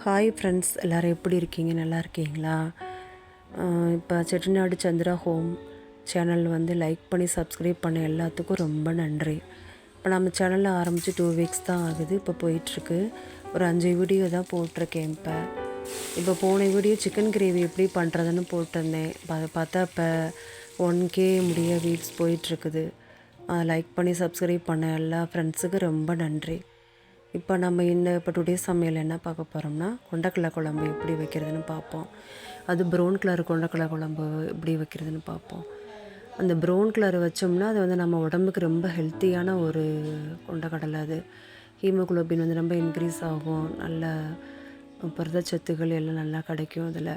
Hi friends, எல்லோரும் எப்படி இருக்கீங்க? நல்லா இருக்கீங்களா? இப்போ Chettinad Chandra home channel like பண்ணி சப்ஸ்கிரைப் பண்ண எல்லாத்துக்கும் ரொம்ப நன்றி. இப்போ நம்ம சேனலில் ஆரம்பித்து 2 வீக்ஸ் தான் ஆகுது. இப்போ போயிட்டுருக்கு. ஒரு 5 வீடியோ தான் போட்டிருக்கேன். இப்போ போன வீடியோ சிக்கன் கிரேவி எப்படி பண்ணுறதுன்னு போட்டிருந்தேன். பார்த்தா இப்போ 1K முடிய வீக்ஸ் போயிட்டுருக்குது. லைக் பண்ணி சப்ஸ்கிரைப் பண்ண எல்லா ஃப்ரெண்ட்ஸுக்கு ரொம்ப நன்றி. இப்போ நம்ம இப்போ டுடே சமையல் என்ன பார்க்க போகிறோம்னா, கொண்டக்கடலை குழம்பு எப்படி வைக்கிறதுன்னு பார்ப்போம். அது ப்ரௌன் கலர் கொண்டக்கடலை குழம்பு எப்படி வைக்கிறதுன்னு பார்ப்போம். அந்த ப்ரௌன் கலர் வச்சோம்னா அது நம்ம உடம்புக்கு ரொம்ப ஹெல்த்தியான ஒரு கொண்டக்கடலை. அது ஹீமோகுளோபின் ரொம்ப இன்க்ரீஸ் ஆகும். நல்ல புரதச்சத்துக்கள் எல்லாம் நல்லா கிடைக்கும் அதில்.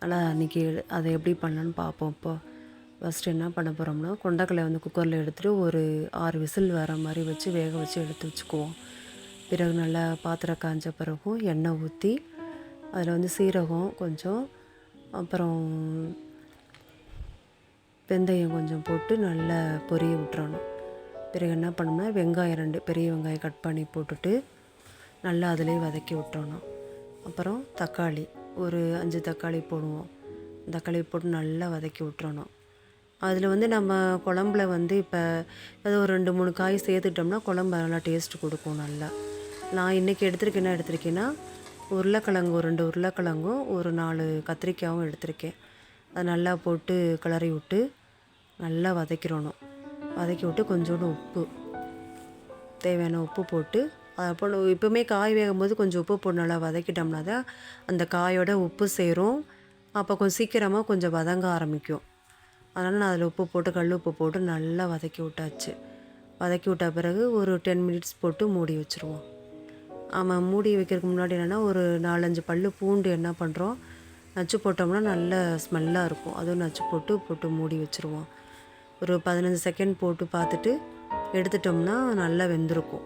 ஆனால் அன்றைக்கி அதை எப்படி பண்ணலான்னு பார்ப்போம். ஃபஸ்ட்டு என்ன பண்ண போகிறோம்னா, கொண்டக்கடலை குக்கரில் எடுத்துகிட்டு ஒரு 6 விசில் வர மாதிரி வச்சு வேக வச்சு எடுத்து வச்சுக்குவோம். பிறகு நல்லா பாத்திரம் காய்ஞ்ச பிறகும் எண்ணெய் ஊற்றி அதில் சீரகம் கொஞ்சம், அப்புறம் வெந்தயம் கொஞ்சம் போட்டு நல்லா பொரிய விட்டுறணும். பிறகு என்ன பண்ணோம்னா, வெங்காயம் 2 பெரிய வெங்காயம் கட் பண்ணி போட்டுட்டு நல்லா அதிலே வதக்கி விட்டுறணும். அப்புறம் தக்காளி ஒரு 5 தக்காளி போடுவோம். தக்காளி போட்டு நல்லா வதக்கி விட்டுறணும். அதில் நம்ம குழம்புல இப்போ ஏதோ ஒரு 2-3 காய் சேர்த்துட்டோம்னா குழம்பு நல்லா டேஸ்ட்டு கொடுக்கும் நல்லா. நான் இன்றைக்கி எடுத்திருக்கேன்னா உருளைக்கிழங்கு ஒரு 2 உருளைக்கிழங்கும் ஒரு 4 கத்திரிக்காயும் எடுத்திருக்கேன். அதை நல்லா போட்டு கிளறி விட்டு நல்லா வதக்கிடணும். வதக்கி விட்டு கொஞ்சோண்டு உப்பு, தேவையான உப்பு போட்டு அப்போ எப்போவுமே காய் வேகும்போது கொஞ்சம் உப்பு போட்டு நல்லா வதக்கிட்டோம்னா தான் அந்த காயோட உப்பு சேரும். அப்போ கொஞ்சம் சீக்கிரமாக கொஞ்சம் வதங்க ஆரம்பிக்கும். அதனால் நான் அதில் உப்பு போட்டு கல் உப்பு போட்டு நல்லா வதக்கி விட்டாச்சு. வதக்கி விட்ட பிறகு ஒரு 10 மினிட்ஸ் போட்டு மூடி வச்சுருவோம். ஆமாம், மூடி வைக்கிறதுக்கு முன்னாடி என்னென்னா ஒரு 4-5 பல் பூண்டு என்ன பண்ணுறோம், நச்சு போட்டோம்னா நல்ல ஸ்மெல்லாக இருக்கும். அதுவும் நச்சு போட்டு மூடி வச்சுருவோம். ஒரு 15 செகண்ட் போட்டு பார்த்துட்டு எடுத்துட்டோம்னா நல்லா வெந்திருக்கும்.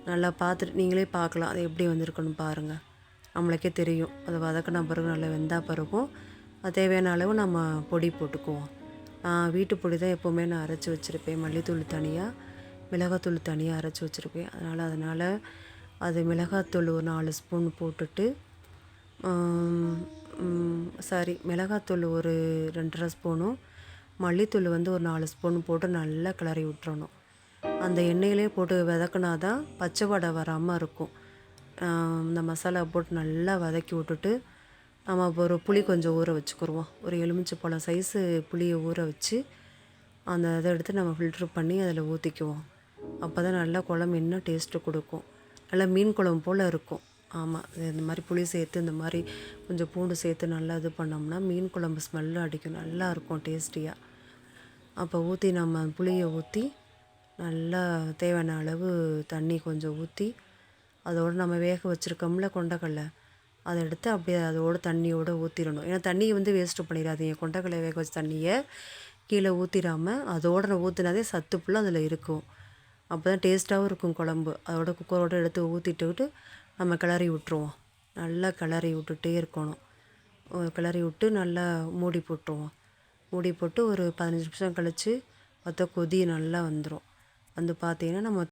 நல்லா பார்த்துட்டு நீங்களே பார்க்கலாம் அது எப்படி வந்திருக்குன்னு பாருங்கள். நம்மளுக்கே தெரியும். அதை வதக்கின பிறகு நல்லா வெந்தா பிறகும் தேவையான அளவு நம்ம பொடி போட்டுக்குவோம். வீட்டு பொடி தான் எப்போவுமே நான் அரைச்சி வச்சுருப்பேன். மல்லித்தூள் தனியாக, மிளகாத்தூள் தனியாக அரைச்சி வச்சுருப்பேன். அதனால் அது மிளகாத்தூள் ஒரு 4 ஸ்பூன் போட்டுட்டு, மிளகாத்தூள் ஒரு 2.5 ஸ்பூனும், மல்லித்தூள் ஒரு 4 ஸ்பூன் போட்டு நல்லா கிளறி விட்டுறணும். அந்த எண்ணெயிலே போட்டு வதக்கினா தான் பச்சை வடை வராமல் இருக்கும். இந்த மசாலா போட்டு நல்லா வதக்கி விட்டுட்டு நம்ம ஒரு புளி கொஞ்சம் ஊற வச்சுக்கிடுவோம். ஒரு எலுமிச்சை பழம் சைஸு புளியை ஊற வச்சு அந்த இதை எடுத்து நம்ம ஃபில்ட்ரு பண்ணி அதில் ஊற்றிக்குவோம். அப்போ தான் நல்லா குழம்பு இன்னும் டேஸ்ட்டு கொடுக்கும். நல்லா மீன் குழம்பு போல் இருக்கும். ஆமாம், இந்த மாதிரி புளி சேர்த்து இந்த மாதிரி கொஞ்சம் பூண்டு சேர்த்து நல்லா இது பண்ணோம்னா மீன் குழம்பு ஸ்மெல்லு அடிக்கும். நல்லாயிருக்கும் டேஸ்டியாக. அப்போ ஊற்றி நம்ம புளியை ஊற்றி நல்லா தேவையான அளவு தண்ணி கொஞ்சம் ஊற்றி அதோடு நம்ம வேக வச்சுருக்கோம்ல கொண்டக்கடலை, அதை எடுத்து அப்படியே அதோட தண்ணியோடு ஊற்றிடணும். ஏன்னா தண்ணியை வேஸ்ட்டு பண்ணிடாதீங்க. கொண்டக்கடலை வேக வச்ச தண்ணியை கீழே ஊற்றிடாமல் அதோட ஊற்றினாதே சத்து ஃபுல்லாக அதில் இருக்கும். அப்போ தான் டேஸ்ட்டாகவும் இருக்கும் குழம்பு. அதோட குக்கரோடு எடுத்து ஊற்றிட்டுக்கிட்டு நம்ம கிளறி விட்டுருவோம். நல்லா கிளறி விட்டுட்டே இருக்கணும். கிளறி விட்டு நல்லா மூடி போட்டுருவோம். மூடி போட்டு ஒரு 15 நிமிஷம் கழித்து கொதி நல்லா வந்துடும். பார்த்தீங்கன்னா நம்ம